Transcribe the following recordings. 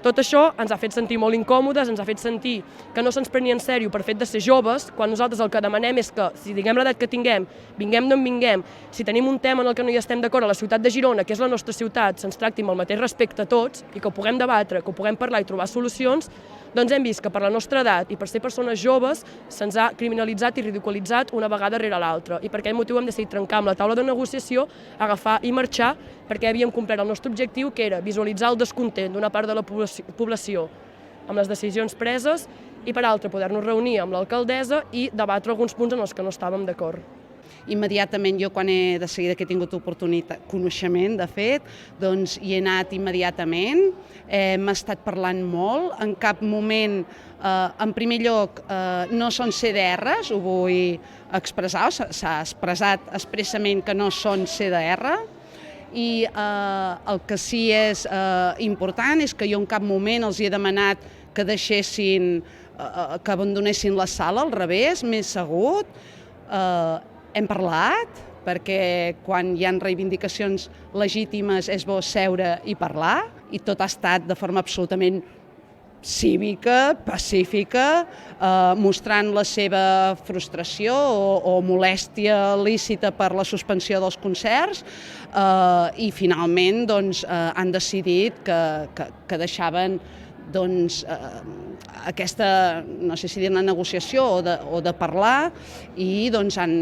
tot això ens ha fet sentir molt incòmodes, ens ha fet sentir que no se'ns prenia en sèrio per fet de ser joves, quan nosaltres el que demanem és que, si tinguem l'edat que tinguem, vinguem d'on vinguem, si tenim un tema en el que no hi estem d'acord a la ciutat de Girona, que és la nostra ciutat, se'ns tracti amb el mateix respecte a tots i que ho puguem debatre, que ho puguem parlar i trobar solucions, doncs hem vist que per la nostra edat i per ser persones joves se'ns ha criminalitzat i ridiculitzat una vegada rere l'altra. I per aquest motiu hem decidit trencar amb la taula de negociació, agafar i marxar, perquè havíem complert el nostre objectiu, que era visualitzar el descontent d'una part de la població amb les decisions preses i, per altra, poder-nos reunir amb l'alcaldessa i debatre alguns punts en els que no estàvem d'acord. Immediatament, jo quan de seguida que he tingut oportunitat, coneixement de fet, doncs hi he anat immediatament, hem estat parlant molt, en cap moment, en primer lloc, no són CDRs, ho vull expressar, s'ha expressat expressament que no són CDR, i el que sí és important és que jo en cap moment els he demanat que deixessin, que abandonessin la sala, al revés, m'he assegut, hem parlat, perquè quan hi ha reivindicacions legítimes és bo seure i parlar, i tot ha estat de forma absolutament cívica, pacífica, mostrant la seva frustració o molèstia lícita per la suspensió dels concerts, i finalment han decidit que deixaven aquesta, no sé si dir-ne negociació o de parlar, i han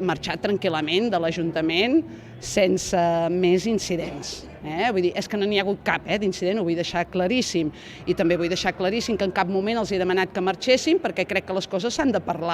marxat tranquil·lament de l'Ajuntament sense més incidents. Vull dir, és que no n'hi ha hagut cap d'incident, ho vull deixar claríssim. I també vull deixar claríssim que en cap moment els he demanat que marxessin perquè crec que les coses s'han de parlar.